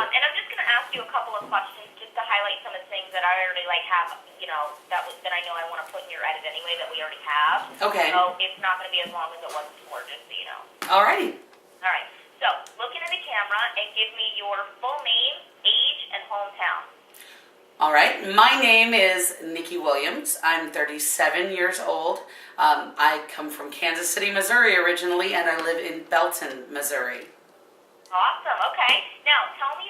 And I'm just going to ask you a couple of questions just to highlight some of the things that I already have, that I know I want to put in your edit anyway that we already have. Okay. So it's not going to be as long as it was before, just so you know. Alrighty. All right. So look into the camera and give me your full name, age, and hometown. All right. My name is Nikki Williams. I'm 37 years old. I come from Kansas City, Missouri originally, and I live in Belton, Missouri. Awesome. Okay. Now tell me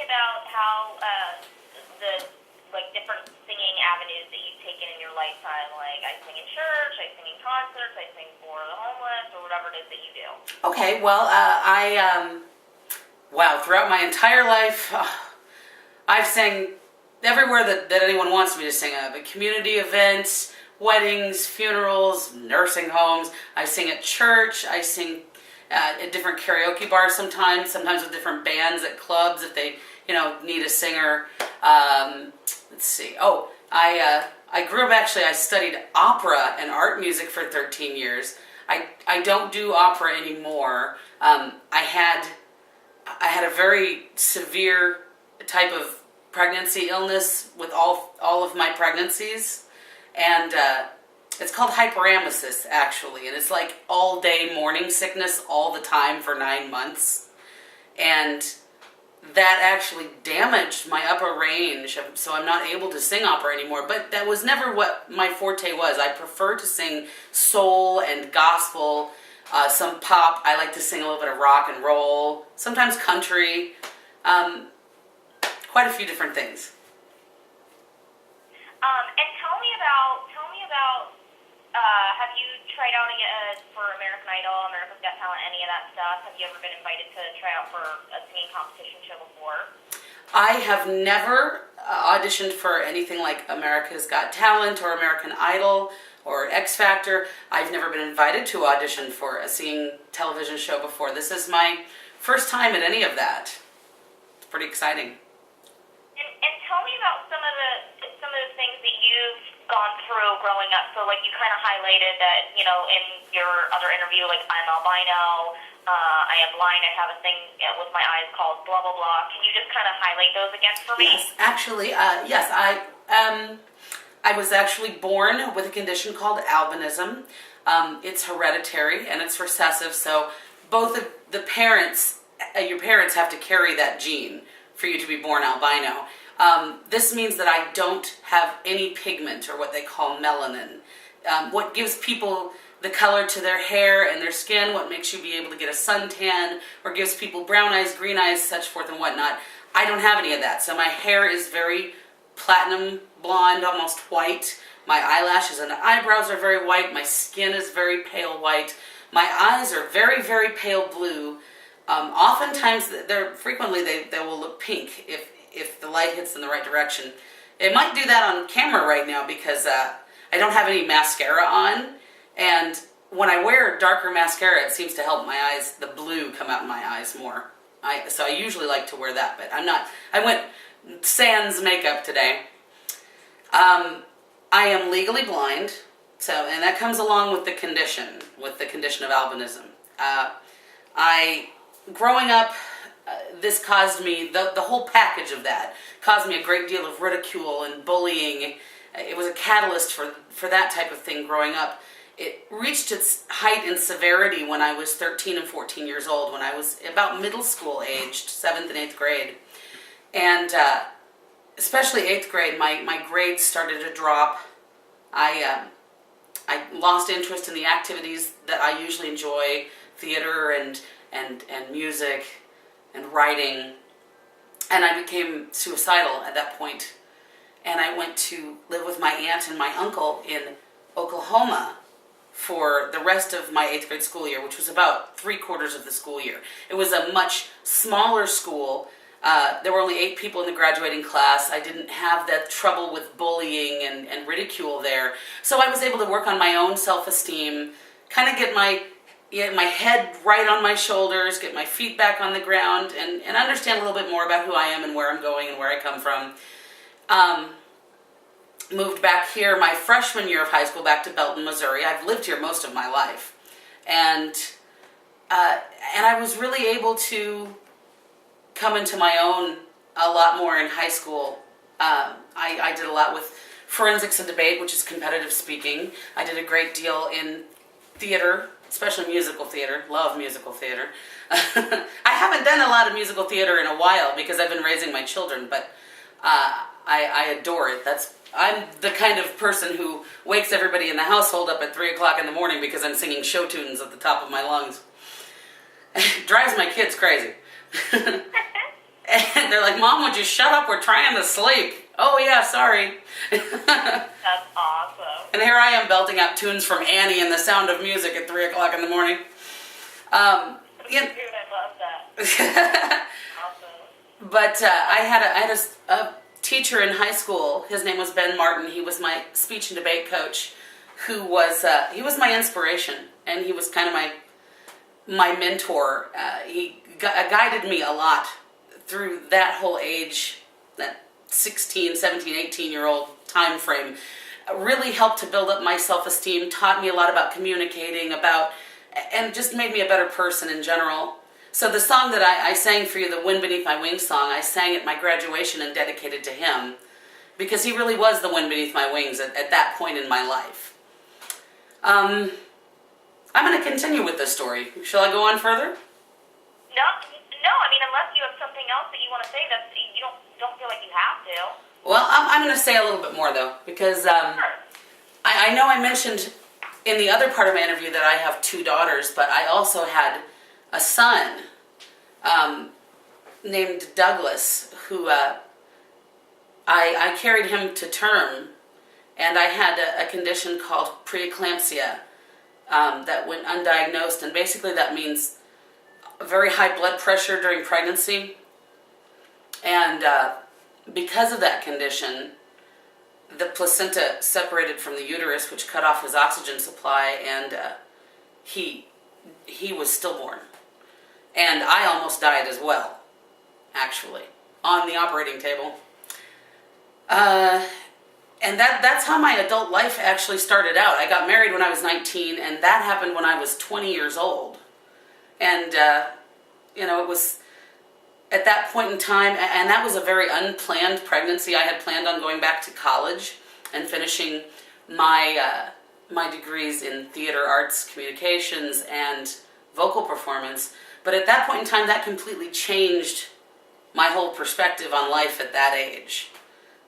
about how the different singing avenues that you've taken in your lifetime. Like I sing in church, I sing in concerts, I sing for the homeless, or whatever it is that you do. Okay. Well, throughout my entire life, I've sang everywhere that anyone wants me to sing at. Community events, weddings, funerals, nursing homes. I sing at church. I sing at different karaoke bars sometimes with different bands at clubs if they, need a singer. Let's see. Oh, I grew up I studied opera and art music for 13 years. I don't do opera anymore. I had a very severe type of pregnancy illness with all of my pregnancies, and it's called hyperemesis actually, and it's like all day morning sickness all the time for 9 months, and that actually damaged my upper range, so I'm not able to sing opera anymore. But that was never what my forte was. I prefer to sing soul and gospel, some pop. I like to sing a little bit of rock and roll, sometimes country, quite a few different things. And tell me about have you tried out for American Idol, America's Got Talent, any of that stuff? Have you ever been invited to try out for a singing competition show before? I have never auditioned for anything like America's Got Talent or American Idol or X Factor. I've never been invited to audition for a singing television show before. This is my first time at any of that. It's pretty exciting. And tell me about some of the things that you've gone through growing up. So you kind of highlighted that, in your other interview, I'm albino, I am blind, I have a thing with my eyes called blah, blah, blah. Can you just kind of highlight those again for me? Yes, actually, yes. I was actually born with a condition called albinism. It's hereditary and it's recessive, so both of the parents, your parents have to carry that gene for you to be born albino. This means that I don't have any pigment, or what they call melanin. What gives people the color to their hair and their skin, what makes you be able to get a suntan, or gives people brown eyes, green eyes, such forth and whatnot. I don't have any of that, so my hair is very platinum blonde, almost white. My eyelashes and eyebrows are very white. My skin is very pale white. My eyes are very, very pale blue. Oftentimes, frequently they will look pink if the light hits in the right direction. It might do that on camera right now because I don't have any mascara on, and when I wear darker mascara, it seems to help my eyes, the blue come out in my eyes more. So I usually like to wear that, but I'm not. I went sans makeup today. I am legally blind, and that comes along with the condition of albinism. Growing up, this caused me, the whole package of that caused me a great deal of ridicule and bullying. It was a catalyst for that type of thing growing up. It reached its height in severity when I was 13 and 14 years old, when I was about middle school aged, 7th and 8th grade. And especially 8th grade, my grades started to drop. I lost interest in the activities that I usually enjoy, theater and music and writing, and I became suicidal at that point. And I went to live with my aunt and my uncle in Oklahoma for the rest of my 8th grade school year, which was about 3/4 of the school year. It was a much smaller school. There were only 8 people in the graduating class. I didn't have that trouble with bullying and ridicule there. So I was able to work on my own self-esteem, kind of get my head right on my shoulders, get my feet back on the ground, and understand a little bit more about who I am and where I'm going and where I come from. Moved back here my freshman year of high school, back to Belton, Missouri. I've lived here most of my life. And I was really able to come into my own a lot more in high school. I did a lot with forensics and debate, which is competitive speaking. I did a great deal in theater, especially musical theater. Love musical theater. I haven't done a lot of musical theater in a while because I've been raising my children, but I adore it. I'm the kind of person who wakes everybody in the household up at 3 o'clock in the morning because I'm singing show tunes at the top of my lungs. It drives my kids crazy. And they're like, Mom, would you shut up? We're trying to sleep. Oh, yeah, sorry. That's awesome. And here I am belting out tunes from Annie and the Sound of Music at 3 o'clock in the morning. I love that. Awesome. But I had a teacher in high school. His name was Ben Martin. He was my speech and debate coach, who was he was my inspiration, and he was kind of my mentor. He guided me a lot through that whole age, that 16, 17, 18-year-old time frame. Really helped to build up my self-esteem, taught me a lot about communicating, and just made me a better person in general. So the song that I sang for you, the Wind Beneath My Wings song, I sang at my graduation and dedicated to him because he really was the wind beneath my wings at that point in my life. I'm going to continue with this story. Shall I go on further? No, I mean, unless you have something else that you want to say that you don't feel like you have to. Well, I'm going to say a little bit more, though, because Sure. I know I mentioned in the other part of my interview that I have 2 daughters, but I also had a son named Douglas, who I carried him to term, and I had a condition called preeclampsia that went undiagnosed, and basically that means very high blood pressure during pregnancy, and because of that condition, the placenta separated from the uterus, which cut off his oxygen supply, and he was stillborn. And I almost died as well, actually, on the operating table. And that's how my adult life actually started out. I got married when I was 19, and that happened when I was 20 years old. And, it was at that point in time, and that was a very unplanned pregnancy. I had planned on going back to college and finishing my degrees in theater arts, communications, and vocal performance. But at that point in time, that completely changed my whole perspective on life at that age.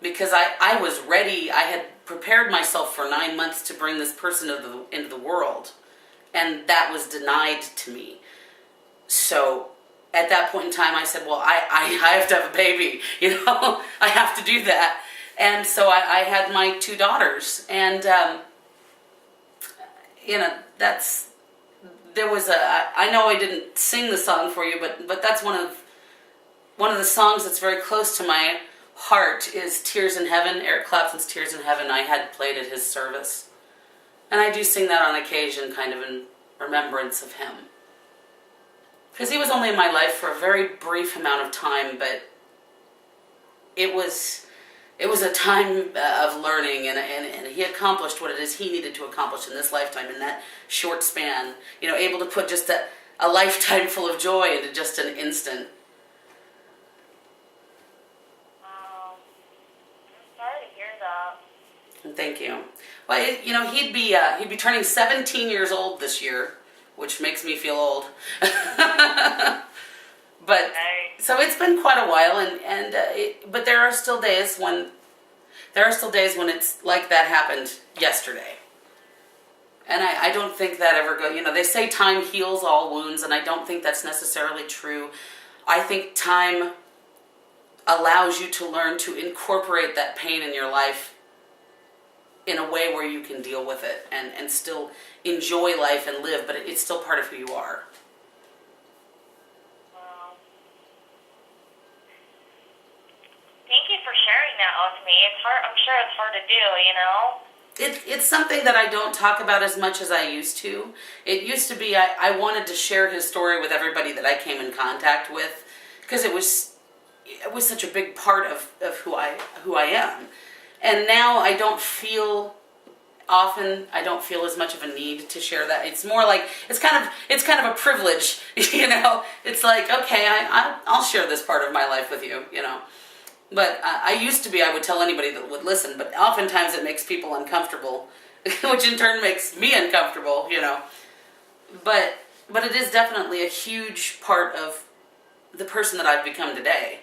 Because I was ready. I had prepared myself for 9 months to bring this person into the world. And that was denied to me. So at that point in time, I said, well, I have to have a baby. I have to do that. And so I had my 2 daughters. And, I know I didn't sing the song for you, but that's one of the songs that's very close to my heart is Tears in Heaven, Eric Clapton's Tears in Heaven. I had played at his service. And I do sing that on occasion, kind of in remembrance of him. Because he was only in my life for a very brief amount of time, but it was a time of learning, and he accomplished what it is he needed to accomplish in this lifetime in that short span. Able to put just a lifetime full of joy into just an instant. I'm sorry to hear that. Thank you. Well, he'd be turning 17 years old this year, which makes me feel old. But so it's been quite a while, but there are still days when it's like that happened yesterday. And I don't think that ever goes. They say time heals all wounds, and I don't think that's necessarily true. I think time allows you to learn to incorporate that pain in your life in a way where you can deal with it and still enjoy life and live, but it's still part of who you are. Wow. Thank you for sharing that with me. It's hard. I'm sure it's hard to do, It's something that I don't talk about as much as I used to. It used to be I wanted to share his story with everybody that I came in contact with because it was such a big part of who I am. And now I don't feel often I don't feel as much of a need to share that. It's more like it's kind of a privilege, you know. It's like, okay, I'll share this part of my life with you, you know. But I used to be, I would tell anybody that would listen, but oftentimes it makes people uncomfortable, which in turn makes me uncomfortable, you know. But it is definitely a huge part of the person that I've become today.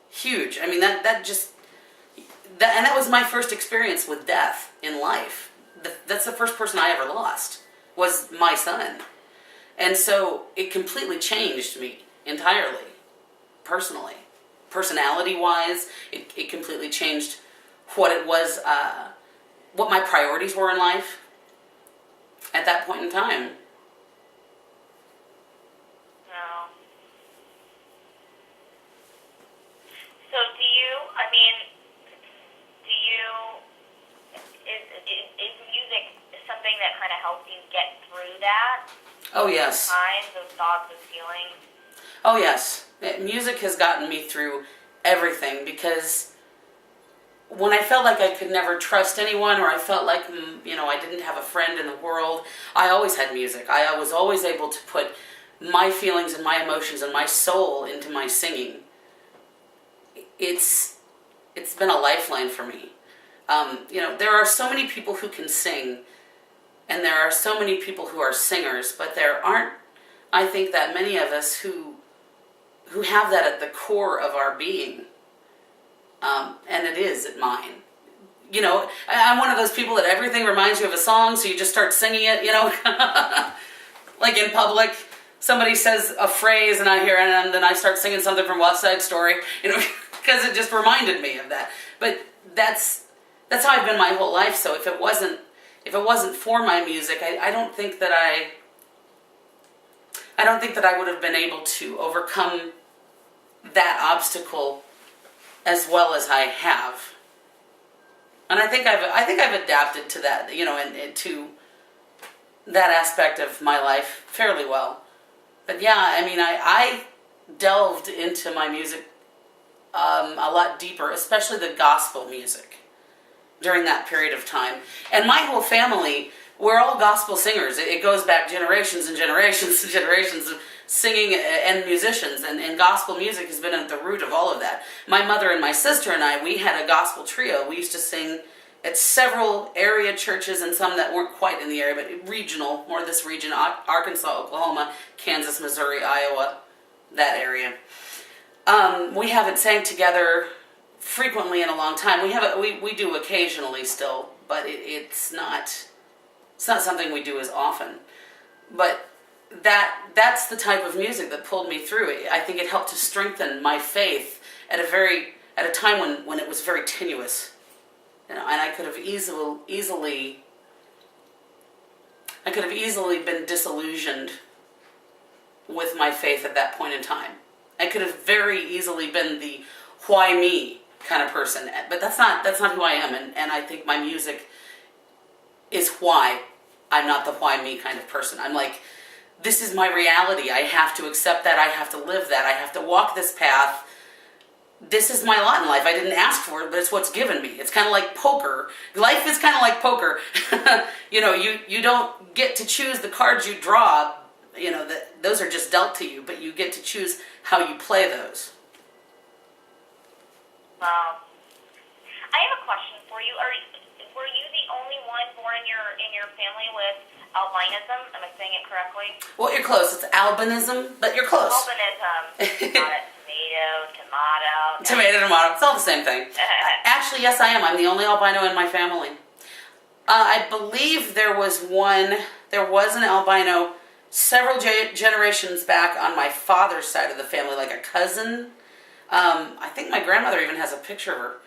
Huge. I mean, that was my first experience with death in life. That's the first person I ever lost, was my son. And so it completely changed me entirely, personally. Personality-wise, it completely changed what it was, what my priorities were in life at that point in time. No. So is music something that kind of helps you get through that? Oh, yes. Times, those thoughts and feelings? Oh, yes. Music has gotten me through everything, because when I felt like I could never trust anyone, or I felt like, you know, I didn't have a friend in the world, I always had music. I was always able to put my feelings and my emotions and my soul into my singing. It's been a lifeline for me. You know, there are so many people who can sing, and there are so many people who are singers, but there aren't, I think, that many of us who have that at the core of our being. And it is at mine. You know, I'm one of those people that everything reminds you of a song, so you just start singing it, you know. Like in public, somebody says a phrase and I hear it, and then I start singing something from West Side Story, you know, because it just reminded me of that. But that's how I've been my whole life. So if it wasn't for my music, I don't think that I would have been able to overcome that obstacle as well as I have. And I think I've adapted to that, you know, and to that aspect of my life fairly well. But yeah, I mean, I delved into my music a lot deeper, especially the gospel music, during that period of time. And my whole family, we're all gospel singers. It goes back generations and generations and generations of singing and musicians, and gospel music has been at the root of all of that. My mother and my sister and I, we had a gospel trio. We used to sing at several area churches, and some that weren't quite in the area, but regional, more this region, Arkansas, Oklahoma, Kansas, Missouri, Iowa, that area. We haven't sang together frequently in a long time. We do occasionally still, but it's not something we do as often. But that's the type of music that pulled me through it. I think it helped to strengthen my faith at a time when it was very tenuous. You know, and I could have easily been disillusioned with my faith at that point in time. I could have very easily been the why me kind of person, but that's not who I am, and I think my music is why I'm not the why me kind of person. I'm like, this is my reality. I have to accept that. I have to live that. I have to walk this path. This is my lot in life. I didn't ask for it, but it's what's given me. It's kind of like poker. Life is kind of like poker. You know, you don't get to choose the cards you draw. You know, those are just dealt to you, but you get to choose how you play those. Wow. I have a question for you. Were you the only one born in your family with albinism? Am I saying it correctly? Well, you're close. It's albinism, but you're close. Albinism. Not a tomato. Tomato. It's all the same thing. Actually, yes, I am. I'm the only albino in my family. I believe there was an albino several generations back on my father's side of the family, like a cousin. I think my grandmother even has a picture of her.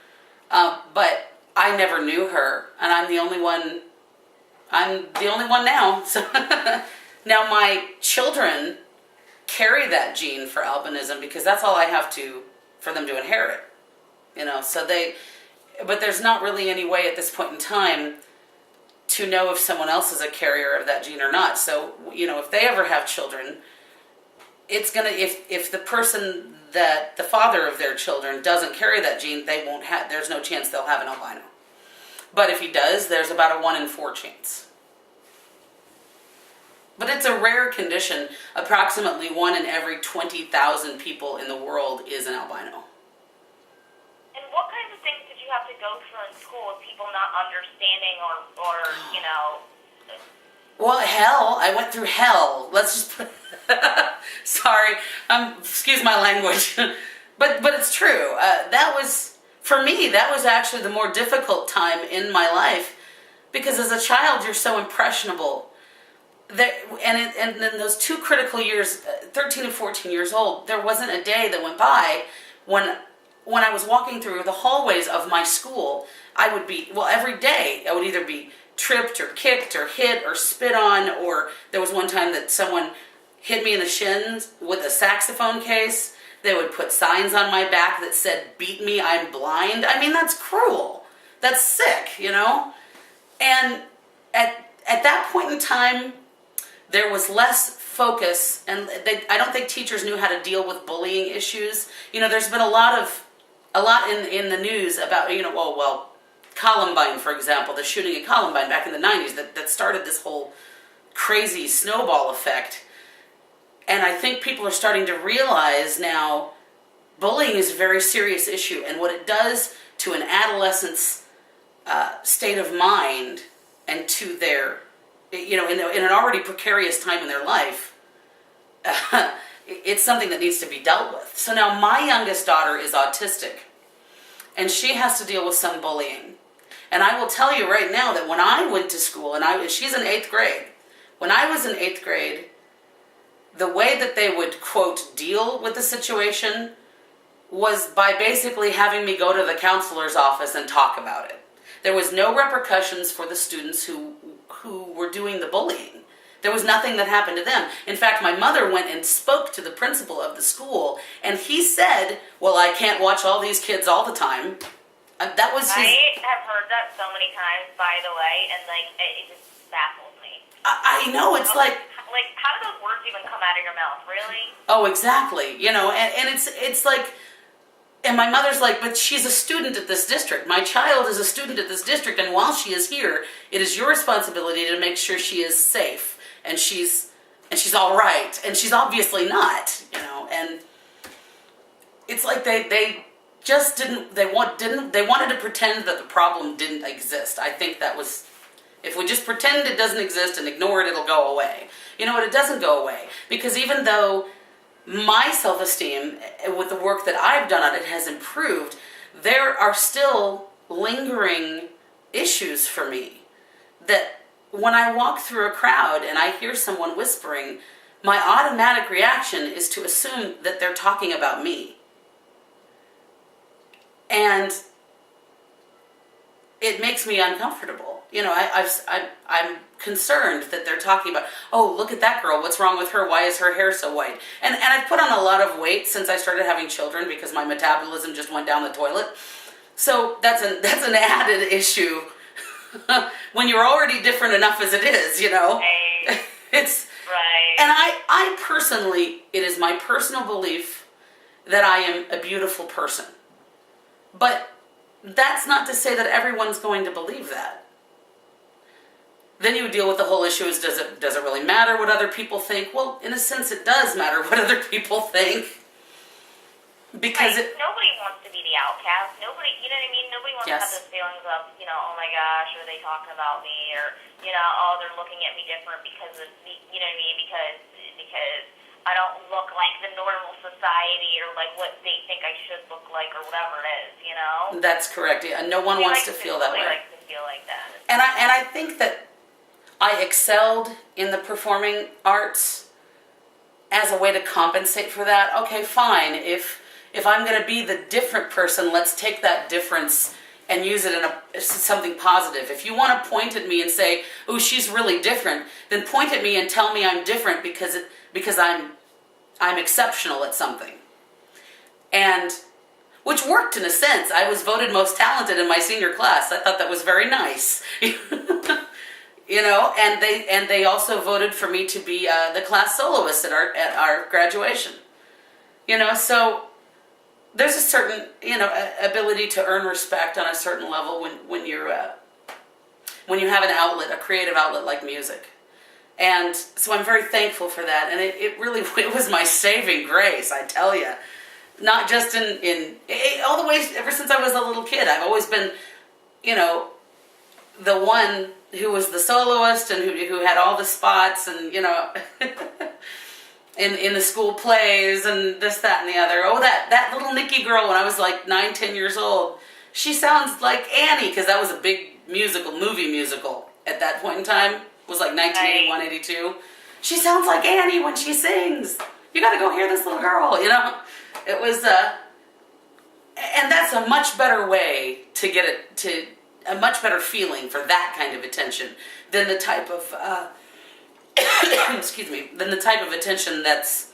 But I never knew her, and I'm the only one now. So now my children carry that gene for albinism, because that's all I have for them to inherit. You know, but there's not really any way at this point in time to know if someone else is a carrier of that gene or not. So, you know, if they ever have children, it's gonna, if the person that the father of their children doesn't carry that gene, there's no chance they'll have an albino. But if he does, there's about a 1 in 4 chance. But it's a rare condition. Approximately 1 in every 20,000 people in the world is an albino. And what kinds of things did you have to go through in school with people not understanding or you know? Well, hell, I went through hell. Let's just put... Sorry, excuse my language. but it's true. That was, for me, that was actually the more difficult time in my life, because as a child, you're so impressionable. And in those 2 critical years, 13 and 14 years old, there wasn't a day that went by when I was walking through the hallways of my school, I would be, well, every day, I would either be tripped or kicked or hit or spit on, or there was one time that someone hit me in the shins with a saxophone case. They would put signs on my back that said, "Beat me, I'm blind." I mean, that's cruel. That's sick, you know? And at that point in time, there was less focus, and I don't think teachers knew how to deal with bullying issues. You know, there's been a lot in the news about, you know, well, Columbine, for example, the shooting at Columbine back in the 90s that started this whole crazy snowball effect. And I think people are starting to realize now bullying is a very serious issue, and what it does to an adolescent's state of mind and to their, you know, in an already precarious time in their life, it's something that needs to be dealt with. So now my youngest daughter is autistic, and she has to deal with some bullying. And I will tell you right now that when I went to school, and she's in 8th grade, when I was in 8th grade, the way that they would, quote, deal with the situation was by basically having me go to the counselor's office and talk about it. There was no repercussions for the students who were doing the bullying. There was nothing that happened to them. In fact, my mother went and spoke to the principal of the school, and he said, "Well, I can't watch all these kids all the time." That was his... I have heard that so many times, by the way, and like it just baffles me. I know, it's like how do those words even come out of your mouth? Really? Oh, exactly. You know, and it's like, and my mother's like, "But she's a student at this district. My child is a student at this district, and while she is here, it is your responsibility to make sure she is safe and she's all right." And she's obviously not, you know. And it's like they just they wanted to pretend that the problem didn't exist. I think that was, if we just pretend it doesn't exist and ignore it, it'll go away. You know what? It doesn't go away, because even though my self-esteem with the work that I've done on it has improved, there are still lingering issues for me that when I walk through a crowd and I hear someone whispering, my automatic reaction is to assume that they're talking about me. And it makes me uncomfortable. You know, I'm concerned that they're talking about, "Oh, look at that girl. What's wrong with her? Why is her hair so white?" And I've put on a lot of weight since I started having children because my metabolism just went down the toilet. So that's an added issue when you're already different enough as it is, you know. Right. It's right. And I personally, it is my personal belief that I am a beautiful person. But that's not to say that everyone's going to believe that. Then you deal with the whole issue is, does it really matter what other people think? Well, in a sense, it does matter what other people think. Because nobody wants to be the outcast. Nobody, you know what I mean? Nobody wants to have those feelings of, you know, "Oh my gosh, are they talking about me?" Or, you know, "Oh, they're looking at me different because of me," you know what I mean? Because I don't look like the normal society or like what they think I should look like or whatever it is, you know? That's correct. Yeah, no one wants to feel that way. Likes to feel like that. And I think that I excelled in the performing arts as a way to compensate for that. Okay, fine. If I'm going to be the different person, let's take that difference and use it in something positive. If you want to point at me and say, "Oh, she's really different," then point at me and tell me I'm different because I'm exceptional at something. And which worked in a sense. I was voted most talented in my senior class. I thought that was very nice. You know, and they also voted for me to be the class soloist at our graduation. You know, so there's a certain, you know, ability to earn respect on a certain level when you're when you have an outlet, a creative outlet like music. And so I'm very thankful for that. And it really, it was my saving grace, I tell you. Not just in all the ways, ever since I was a little kid, I've always been, the one who was the soloist and who had all the spots and, in the school plays and this, that, and the other. Oh, that little Nikki girl when I was like 9, 10 years old. She sounds like Annie, because that was a big movie musical at that point in time. It was like 1981, 82. She sounds like Annie when she sings. You got to go hear this little girl, It was, and that's a much better way to get it, to a much better feeling for that kind of attention than the type of, excuse me, than the type of attention that's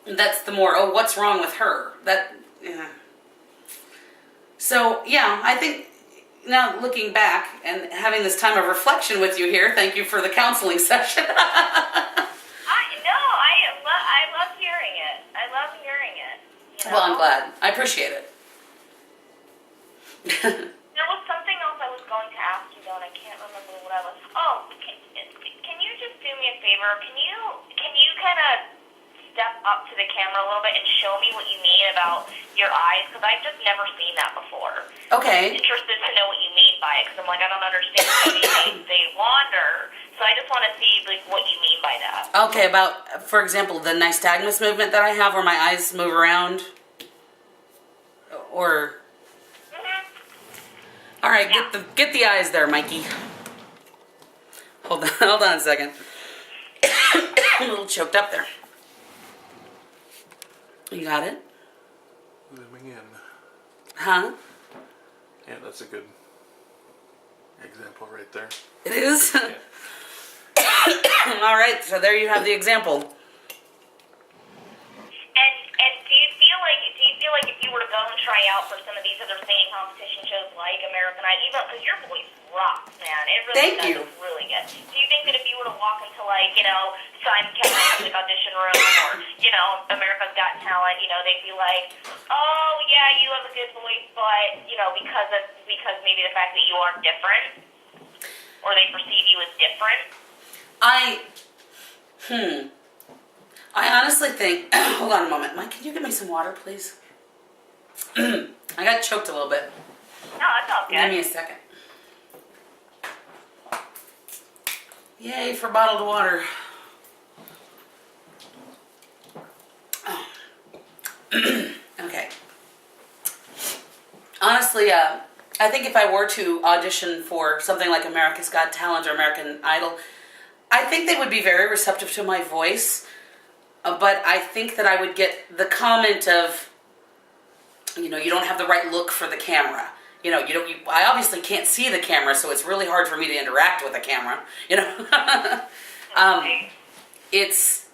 the more, oh, what's wrong with her? So, yeah, I think now looking back and having this time of reflection with you here, thank you for the counseling session. I love hearing it. I love hearing it. Well, I'm glad. I appreciate it. There was something else I was going to ask you, though, and I can't remember what I was. Oh, can you just do me a favor? Can you kind of step up to the camera a little bit and show me what you mean about your eyes? Because I've just never seen that before. Okay. I'm interested to know what you mean by it, because I'm like, I don't understand. They wander. So I just want to see what you mean by that. Okay, about, for example, the nystagmus movement that I have where my eyes move around? Or... All right, yeah. Get the eyes there, Mikey. Hold on a second. I'm a little choked up there. You got it? Zooming in. Huh? Yeah, that's a good example right there. It is? Yeah. All right, so there you have the example. And do you feel like if you were to go and try out for some of these other singing competition shows like American Idol, even because your voice rocks, man, it really Thank does. you. It's really good. Do you think that if you were to walk into Simon Cowell's audition room or America's Got Talent, they'd be like, oh yeah, you have a good voice, but because maybe the fact that you are different, or they perceive you as different? I honestly think, hold on a moment. Mike, can you give me some water, please? I got choked a little bit. No, that's all good. Give me a second. Yay for bottled water. Oh. Okay. Honestly, I think if I were to audition for something like America's Got Talent or American Idol, I think they would be very receptive to my voice. But I think that I would get the comment of, you don't have the right look for the camera. I obviously can't see the camera, so it's really hard for me to interact with the camera. It's,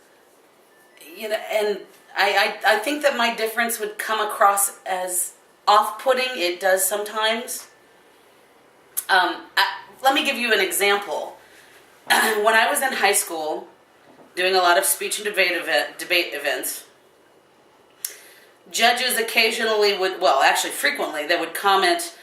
and I think that my difference would come across as off-putting. It does sometimes. Let me give you an example. When I was in high school, doing a lot of speech and debate events, judges occasionally frequently, they would comment,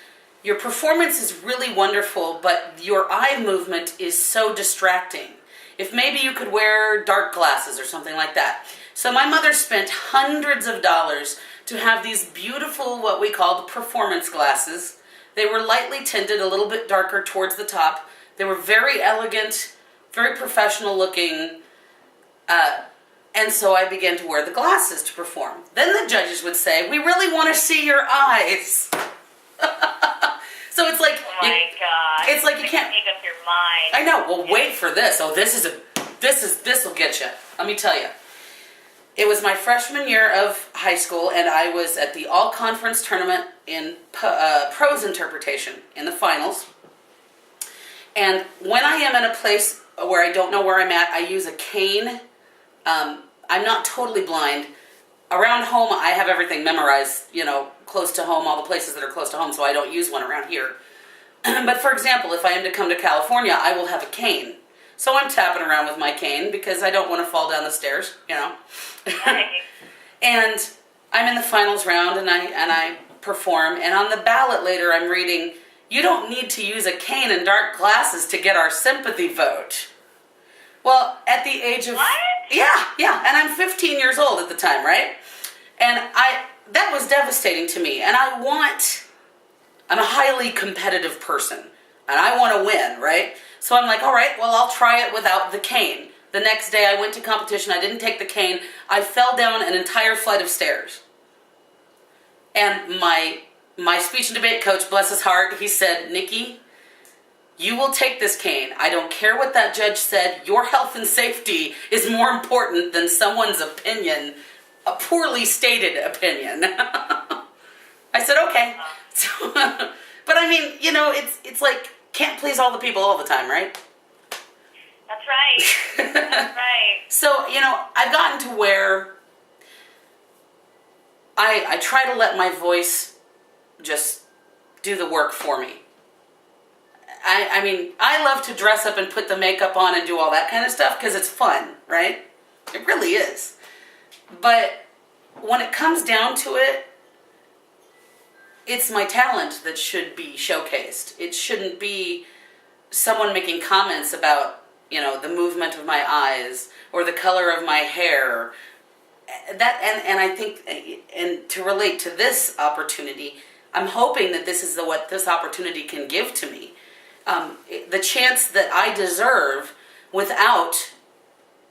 your performance is really wonderful, but your eye movement is so distracting. If maybe you could wear dark glasses or something like that. So my mother spent hundreds of dollars to have these beautiful, what we called performance glasses. They were lightly tinted, a little bit darker towards the top. They were very elegant, very professional looking, and so I began to wear the glasses to perform. Then the judges would say, we really want to see your eyes. So it's like, oh my God. It's like you can't make up your mind. I know. Well, wait for this. Oh, this will get you. Let me tell you. It was my freshman year of high school, and I was at the all-conference tournament in prose interpretation in the finals. And when I am in a place where I don't know where I'm at, I use a cane. I'm not totally blind. Around home, I have everything memorized, close to home, all the places that are close to home, so I don't use one around here. But for example, if I am to come to California, I will have a cane. So I'm tapping around with my cane because I don't want to fall down the stairs, And I'm in the finals round and I perform, and on the ballot later I'm reading, you don't need to use a cane and dark glasses to get our sympathy vote. Well, at the age of... What? Yeah, and I'm 15 years old at the time, right? And that was devastating to me, and I'm a highly competitive person, and I want to win, right? So I'm like, all right, well, I'll try it without the cane. The next day I went to competition, I didn't take the cane, I fell down an entire flight of stairs. And my speech and debate coach, bless his heart, he said, Nikki, you will take this cane. I don't care what that judge said. Your health and safety is more important than someone's opinion, a poorly stated opinion. I said, okay. So, but I mean, you know, it's like, can't please all the people all the time, right? That's right. That's right. So, you know, I've gotten to where I try to let my voice just do the work for me. I mean, I love to dress up and put the makeup on and do all that kind of stuff because it's fun, right? It really is. But when it comes down to it, it's my talent that should be showcased. It shouldn't be someone making comments about, you know, the movement of my eyes or the color of my hair. That and I think, and to relate to this opportunity, I'm hoping that this is what this opportunity can give to me. The chance that I deserve without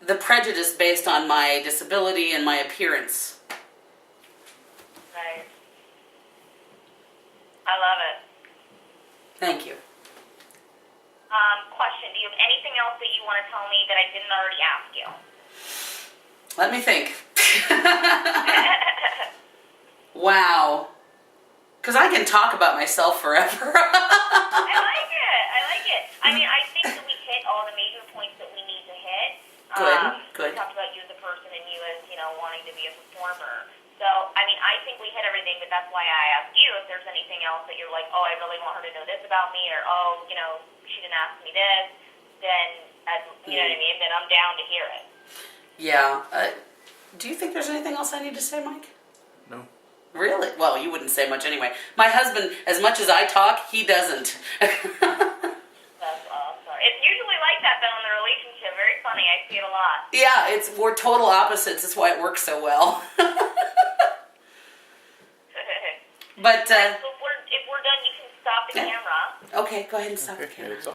the prejudice based on my disability and my appearance. Right. I love it. Thank you. Question, do you have anything else that you want to tell me that I didn't already ask you? Let me think. Wow. Because I can talk about myself forever. I like it. I mean, I think that we hit all the major points that we need to hit. Good. We talked about you as a person and you as, you know, wanting to be a performer. So, I mean, I think we hit everything, but that's why I asked you if there's anything else that you're like, oh, I really want her to know this about me, or, oh, you know, she didn't ask me this, then, you know what I mean? Then I'm down to hear it. Yeah. Do you think there's anything else I need to say, Mike? No. Really? Well, you wouldn't say much anyway. My husband, as much as I talk, he doesn't. That's awesome. It's usually like that, though, in the relationship. Very funny. I see it a lot. Yeah, we're total opposites. That's why it works so well. But so if we're done, you can stop the camera. okay, go ahead and stop the Okay, camera. it's